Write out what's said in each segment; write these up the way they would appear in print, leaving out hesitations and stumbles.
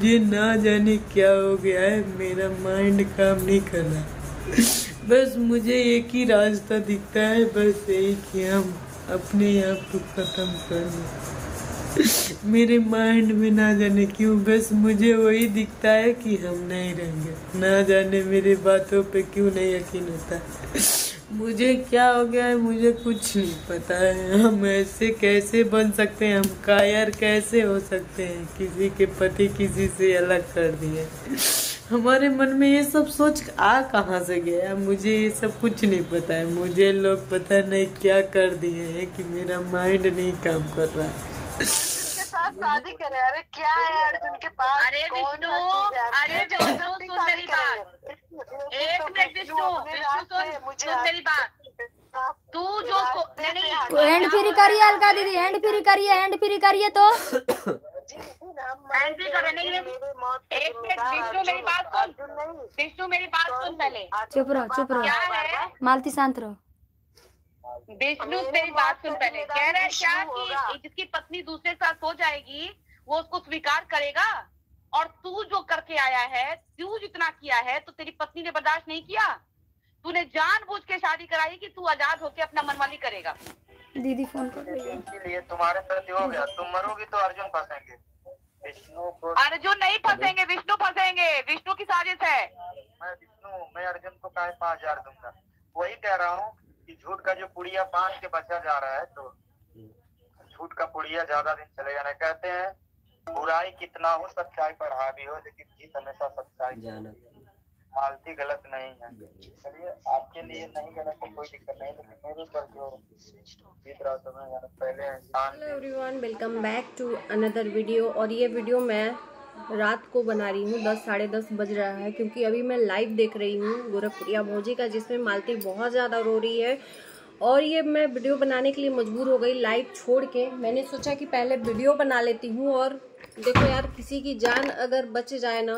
मुझे ना जाने क्या हो गया है, मेरा माइंड काम नहीं कर रहा। बस मुझे एक ही रास्ता दिखता है, बस यही कि हम अपने आप को खत्म कर दें। मेरे माइंड में ना जाने क्यों बस मुझे वही दिखता है कि हम नहीं रहेंगे। ना जाने मेरी बातों पे क्यों नहीं यकीन होता। मुझे क्या हो गया है मुझे कुछ नहीं पता है। हम ऐसे कैसे बन सकते हैं, हम कायर कैसे हो सकते हैं, किसी के पति किसी से अलग कर दिए। हमारे मन में ये सब सोच आ कहाँ से गया, मुझे ये सब कुछ नहीं पता है। मुझे लोग पता नहीं क्या कर दिए हैं कि मेरा माइंड नहीं काम कर रहा है। शादी करे। अरे क्या है अर्जुन के पास? अरे विष्णु, अरे विष्णु सुन मेरी बात, एक मिनट विष्णु, विष्णु सुन मेरी बात। तू जो नहीं हैंड फ्री करिए अलका दीदी, हैंड फ्री करिए, हैंड फ्री करिए तो हैंड फ्री करे नहीं। एक मिनट विष्णु मेरी बात सुन, विष्णु मेरी बात सुन पहले। चुप रहो चुप रहो, क्या है मालती शांत रहो। विष्णु मेरी बात सुन पहले। कह रहा है क्या कि जिसकी पत्नी दूसरे के साथ हो जाएगी वो उसको स्वीकार करेगा, और तू जो करके आया है, तू जितना किया है तो तेरी पत्नी ने बर्दाश्त नहीं किया। तूने जानबूझ के शादी कराई कि तू आजाद होके अपना मनमानी करेगा। दीदी फोन कर रही है। इसीलिए तुम्हारे प्रति हो गया। तुम मरोगी तो अर्जुन फंसेंगे। विष्णु को अर्जुन नहीं फंसेंगे, विष्णु फंसेंगे। विष्णु की साजिश है। मैं अर्जुन को काहे 5,000 दूंगा। वही कह रहा हूँ कि झूठ का जो पुड़िया बांध के बचा जा रहा है, तो झूठ का पुड़िया ज्यादा दिन चलेगा नहीं। कहते हैं बुराई कितना हो सच्चाई पर हावी हो, लेकिन जीत हमेशा सच्चाई जाना। मालती गलत नहीं है, चलिए आपके लिए नहीं गलत है, कोई दिक्कत नहीं, लेकिन मेरे पर जो जीत रहा था मैं पहले इंसान। Hello everyone, welcome back to another video. और ये वीडियो मैं रात को बना रही हूँ, 10 साढ़े 10 बज रहा है, क्योंकि अभी मैं लाइव देख रही हूँ गोरखपुरिया भौजी का, जिसमें मालती बहुत ज़्यादा रो रही है। और ये मैं वीडियो बनाने के लिए मजबूर हो गई लाइव छोड़ के। मैंने सोचा कि पहले वीडियो बना लेती हूँ। और देखो यार, किसी की जान अगर बच जाए ना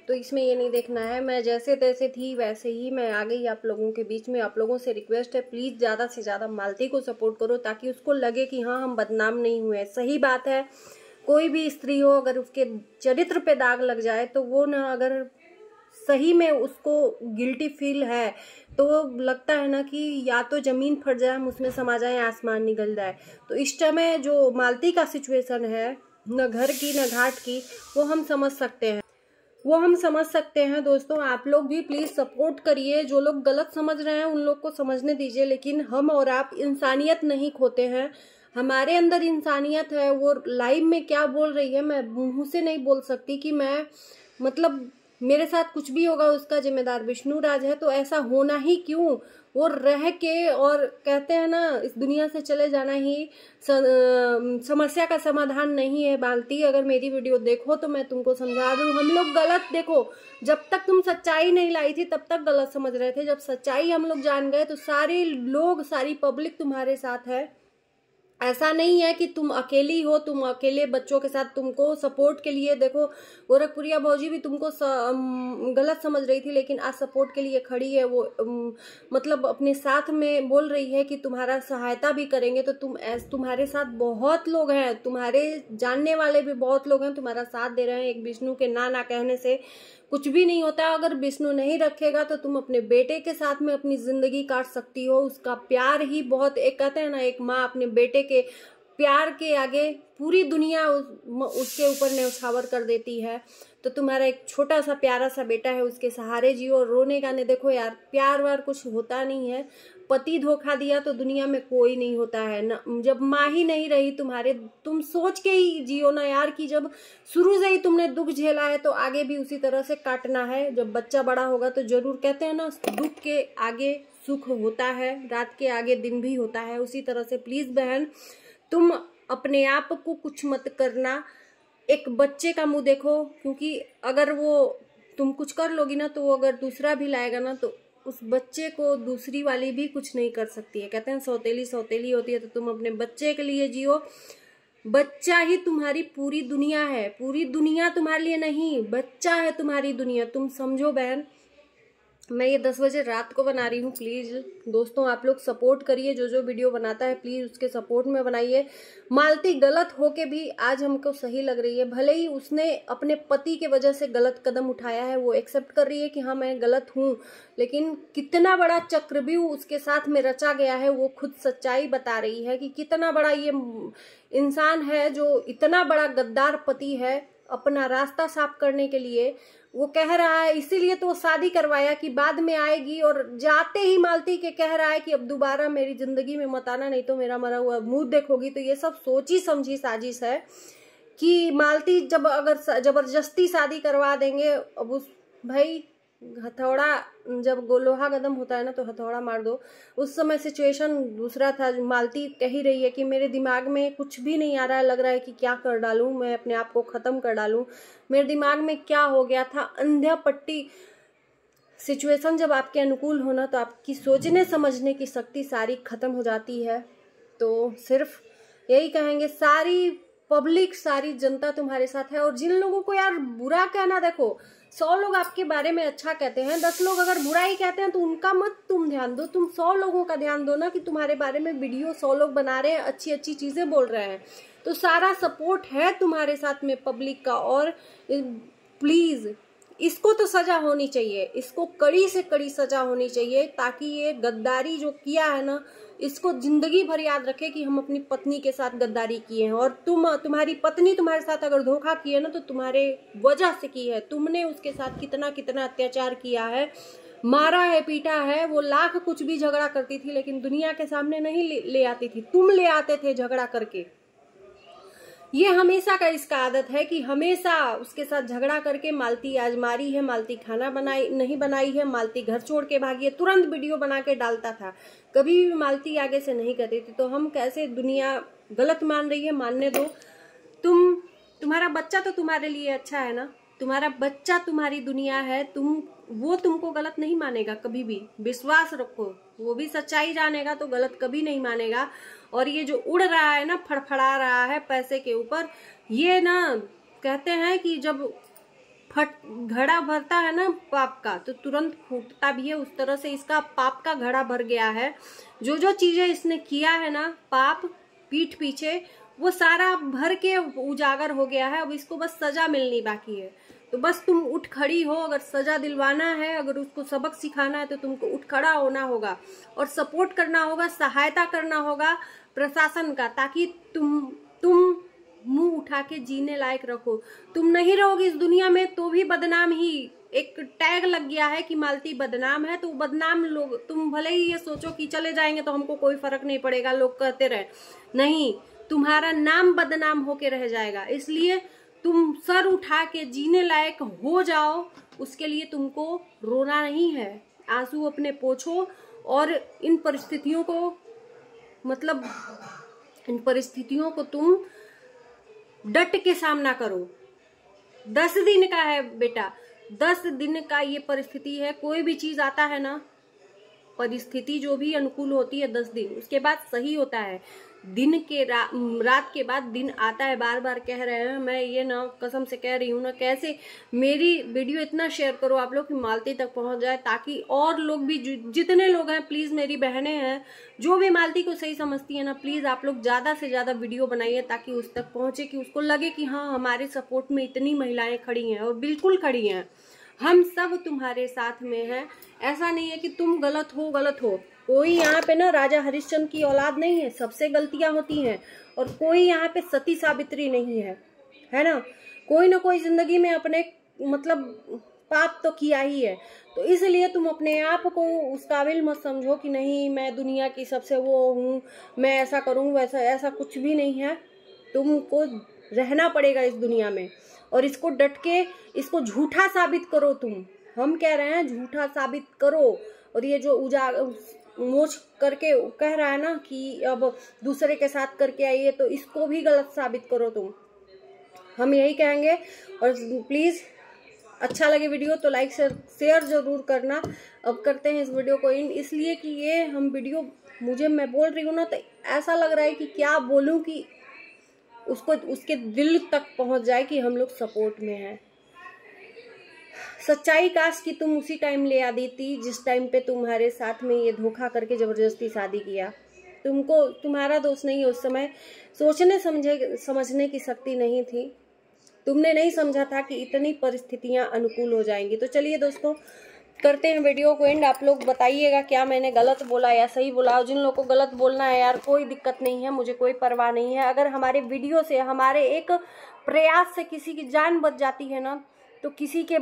तो इसमें ये नहीं देखना है। मैं जैसे तैसे थी वैसे ही मैं आ गई आप लोगों के बीच में। आप लोगों से रिक्वेस्ट है, प्लीज़ ज़्यादा से ज़्यादा मालती को सपोर्ट करो, ताकि उसको लगे कि हाँ हम बदनाम नहीं हुए। सही बात है, कोई भी स्त्री हो अगर उसके चरित्र पे दाग लग जाए तो वो ना, अगर सही में उसको गिल्टी फील है तो लगता है ना कि या तो ज़मीन फट जाए, हम उसमें समा जाए, आसमान निकल जाए। तो इस समय जो मालती का सिचुएशन है, न घर की न घाट की, वो हम समझ सकते हैं। दोस्तों आप लोग भी प्लीज़ सपोर्ट करिए। जो लोग गलत समझ रहे हैं उन लोग को समझने दीजिए, लेकिन हम और आप इंसानियत नहीं खोते हैं। हमारे अंदर इंसानियत है। वो लाइव में क्या बोल रही है मैं मुंह से नहीं बोल सकती कि मैं, मतलब मेरे साथ कुछ भी होगा उसका जिम्मेदार विष्णु राज है। तो ऐसा होना ही क्यों, वो रह के, और कहते हैं ना इस दुनिया से चले जाना ही समस्या का समाधान नहीं है। मालती अगर मेरी वीडियो देखो तो मैं तुमको समझा दूं, हम लोग गलत, देखो जब तक तुम सच्चाई नहीं लाई थी तब तक गलत समझ रहे थे। जब सच्चाई हम लोग जान गए तो सारे लोग, सारी पब्लिक तुम्हारे साथ है। ऐसा नहीं है कि तुम अकेली हो, तुम अकेले बच्चों के साथ, तुमको सपोर्ट के लिए, देखो गोरखपुरिया भौजी भी तुमको गलत समझ रही थी, लेकिन आज सपोर्ट के लिए खड़ी है। वो मतलब अपने साथ में बोल रही है कि तुम्हारा सहायता भी करेंगे। तो तुम्हारे साथ बहुत लोग हैं, तुम्हारे जानने वाले भी बहुत लोग हैं, तुम्हारा साथ दे रहे हैं। एक विष्णु के ना कहने से कुछ भी नहीं होता। अगर विष्णु नहीं रखेगा तो तुम अपने बेटे के साथ में अपनी जिंदगी काट सकती हो। उसका प्यार ही बहुत, एक कहते हैं ना, एक माँ अपने बेटे के प्यार के आगे पूरी दुनिया उसके ऊपर न्यौछावर कर देती है। तो तुम्हारा एक छोटा सा प्यारा सा बेटा है, उसके सहारे जियो। रोने गाने, देखो यार प्यार वार कुछ होता नहीं है। पति धोखा दिया तो दुनिया में कोई नहीं होता है ना। जब माँ ही नहीं रही तुम्हारे, तुम सोच के ही जियो ना यार कि जब शुरू से ही तुमने दुख झेला है तो आगे भी उसी तरह से काटना है। जब बच्चा बड़ा होगा तो जरूर, कहते हैं ना, दुख के आगे सुख होता है, रात के आगे दिन भी होता है। उसी तरह से प्लीज बहन, तुम अपने आप को कुछ मत करना। एक बच्चे का मुंह देखो, क्योंकि अगर वो तुम कुछ कर लोगी ना तो वो अगर दूसरा भी लाएगा ना तो उस बच्चे को दूसरी वाली भी कुछ नहीं कर सकती है। कहते हैं सौतेली सौतेली होती है। तो तुम अपने बच्चे के लिए जियो। बच्चा ही तुम्हारी पूरी दुनिया है, पूरी दुनिया तुम्हारे लिए नहीं, बच्चा है तुम्हारी दुनिया। तुम समझो बहन, मैं ये 10 बजे रात को बना रही हूँ। प्लीज़ दोस्तों आप लोग सपोर्ट करिए, जो जो वीडियो बनाता है प्लीज़ उसके सपोर्ट में बनाइए। मालती गलत होके भी आज हमको सही लग रही है, भले ही उसने अपने पति के वजह से गलत कदम उठाया है, वो एक्सेप्ट कर रही है कि हाँ मैं गलत हूँ, लेकिन कितना बड़ा चक्रव्यूह उसके साथ में रचा गया है वो खुद सच्चाई बता रही है कि कितना बड़ा ये इंसान है जो इतना बड़ा गद्दार पति है। अपना रास्ता साफ करने के लिए वो कह रहा है, इसीलिए तो शादी करवाया कि बाद में आएगी, और जाते ही मालती के कह रहा है कि अब दोबारा मेरी जिंदगी में मत आना, नहीं तो मेरा मरा हुआ मुंह देखोगी। तो ये सब सोची समझी साजिश है कि मालती जब अगर जबरदस्ती शादी करवा देंगे, अब उस भाई हथौड़ा जब लोहा कदम होता है ना तो हथौड़ा मार दो। उस समय सिचुएशन दूसरा था। मालती कह ही रही है कि मेरे दिमाग में कुछ भी नहीं आ रहा है, लग रहा है कि क्या कर डालूं, मैं अपने आप को ख़त्म कर डालूं। मेरे दिमाग में क्या हो गया था, अंधा पट्टी। सिचुएशन जब आपके अनुकूल होना तो आपकी सोचने समझने की शक्ति सारी ख़त्म हो जाती है। तो सिर्फ यही कहेंगे, सारी पब्लिक सारी जनता तुम्हारे साथ है। और जिन लोगों को यार बुरा कहना, देखो 100 लोग आपके बारे में अच्छा कहते हैं, 10 लोग अगर बुराई कहते हैं तो उनका मत तुम ध्यान दो, तुम 100 लोगों का ध्यान दो ना कि तुम्हारे बारे में वीडियो 100 लोग बना रहे हैं, अच्छी अच्छी चीजें बोल रहे हैं, तो सारा सपोर्ट है तुम्हारे साथ में पब्लिक का। और प्लीज इसको तो सजा होनी चाहिए, इसको कड़ी से कड़ी सजा होनी चाहिए, ताकि ये गद्दारी जो किया है ना इसको जिंदगी भर याद रखे कि हम अपनी पत्नी के साथ गद्दारी किए हैं। और तुम्हारी पत्नी तुम्हारे साथ अगर धोखा की है ना तो तुम्हारे वजह से की है। तुमने उसके साथ कितना कितना अत्याचार किया है, मारा है, पीटा है। वो लाख कुछ भी झगड़ा करती थी लेकिन दुनिया के सामने नहीं ले आती थी, तुम ले आते थे झगड़ा करके। ये हमेशा का इसका आदत है कि हमेशा उसके साथ झगड़ा करके मालती आज मारी है, मालती खाना नहीं बनाई है, मालती घर छोड़ के भागी है, तुरंत वीडियो बना के डालता था। कभी भी मालती आगे से नहीं करती थी। तो हम कैसे, दुनिया गलत मान रही है, मानने दो। तुम्हारा बच्चा तो तुम्हारे लिए अच्छा है ना, तुम्हारा बच्चा तुम्हारी दुनिया है, वो तुमको गलत नहीं मानेगा कभी भी, विश्वास रखो। वो भी सच्चाई जानेगा तो गलत कभी नहीं मानेगा। और ये जो उड़ रहा है ना, फड़फड़ा रहा है पैसे के ऊपर, ये ना कहते हैं कि जब घड़ा भरता है ना पाप का तो तुरंत फूटता भी है, उस तरह से इसका पाप का घड़ा भर गया है। जो जो चीजें इसने किया है ना पाप पीठ पीछे, वो सारा भर के उजागर हो गया है। अब इसको बस सजा मिलनी बाकी है। तो बस तुम उठ खड़ी हो, अगर सजा दिलवाना है, अगर उसको सबक सिखाना है तो तुमको उठ खड़ा होना होगा और सपोर्ट करना होगा, सहायता करना होगा प्रशासन का, ताकि तुम मुंह उठा के जीने लायक रखो। तुम नहीं रहोगी इस दुनिया में तो भी बदनाम ही, एक टैग लग गया है कि मालती बदनाम है, तो बदनाम लोग, तुम भले ही ये सोचो कि चले जाएंगे तो हमको कोई फर्क नहीं पड़ेगा, लोग कहते रहे, नहीं, तुम्हारा नाम बदनाम होके रह जाएगा। इसलिए तुम सर उठा के जीने लायक हो जाओ, उसके लिए तुमको रोना नहीं है, आंसू अपने पोंछो और इन परिस्थितियों को तुम डट के सामना करो। 10 दिन का है बेटा, 10 दिन का ये परिस्थिति है। कोई भी चीज आता है ना, परिस्थिति जो भी अनुकूल होती है 10 दिन, उसके बाद सही होता है। दिन के रात के बाद दिन आता है, बार बार कह रहे हैं। मैं ये ना कसम से कह रही हूँ ना, कैसे मेरी वीडियो इतना शेयर करो आप लोग कि मालती तक पहुंच जाए, ताकि और लोग भी, जितने लोग हैं, प्लीज मेरी बहनें हैं जो भी मालती को सही समझती है ना, प्लीज आप लोग ज्यादा से ज्यादा वीडियो बनाइए ताकि उस तक पहुंचे, कि उसको लगे कि हाँ हमारे सपोर्ट में इतनी महिलाएं खड़ी हैं, और बिल्कुल खड़ी हैं। हम सब तुम्हारे साथ में हैं। ऐसा नहीं है कि तुम गलत हो। कोई यहाँ पे ना राजा हरिश्चंद्र की औलाद नहीं है, सबसे गलतियां होती हैं। और कोई यहाँ पे सती सावित्री नहीं है ना। कोई ना कोई जिंदगी में अपने मतलब पाप तो किया ही है। तो इसलिए तुम अपने आप को उस काबिल मत समझो कि नहीं मैं दुनिया की सबसे वो हूँ, मैं ऐसा करूँ वैसा, ऐसा कुछ भी नहीं है। तुमको रहना पड़ेगा इस दुनिया में, और इसको डट के इसको झूठा साबित करो। हम कह रहे हैं झूठा साबित करो। और ये जो मोच करके कह रहा है ना कि अब दूसरे के साथ करके आइए, तो इसको भी गलत साबित करो तुम। हम यही कहेंगे। और प्लीज अच्छा लगे वीडियो तो लाइक शेयर जरूर करना। अब करते हैं इस वीडियो को इसलिए कि ये हम वीडियो मैं बोल रही हूँ ना, तो ऐसा लग रहा है कि क्या बोलूं कि उसको उसके दिल तक पहुंच जाए कि हम लोग सपोर्ट में हैं। सच्चाई काश कि तुम उसी टाइम ले आ देती जिस टाइम पे तुम्हारे साथ में ये धोखा करके जबरदस्ती शादी किया। तुमको तुम्हारा दोष नहीं है, उस समय सोचने समझने की शक्ति नहीं थी। तुमने नहीं समझा था कि इतनी परिस्थितियां अनुकूल हो जाएंगी। तो चलिए दोस्तों, करते हैं वीडियो को एंड। आप लोग बताइएगा क्या मैंने गलत बोला या सही बोला। जिन लोगों को गलत बोलना है यार, कोई दिक्कत नहीं है, मुझे कोई परवाह नहीं है। अगर हमारे वीडियो से, हमारे एक प्रयास से किसी की जान बच जाती है ना, तो किसी के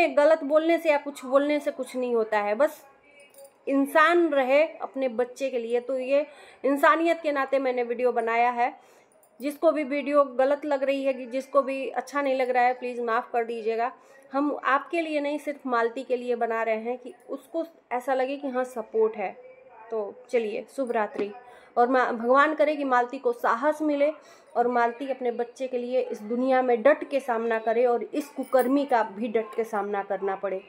गलत बोलने से या कुछ बोलने से कुछ नहीं होता है। बस इंसान रहे अपने बच्चे के लिए। तो ये इंसानियत के नाते मैंने वीडियो बनाया है। जिसको भी वीडियो गलत लग रही है, जिसको भी अच्छा नहीं लग रहा है, प्लीज़ माफ़ कर दीजिएगा। हम आपके लिए नहीं, सिर्फ मालती के लिए बना रहे हैं कि उसको ऐसा लगे कि हाँ सपोर्ट है। तो चलिए, शुभ रात्रि। और भगवान करे कि मालती को साहस मिले और मालती अपने बच्चे के लिए इस दुनिया में डट के सामना करे और इस कुकर्मी का भी डट के सामना करना पड़े।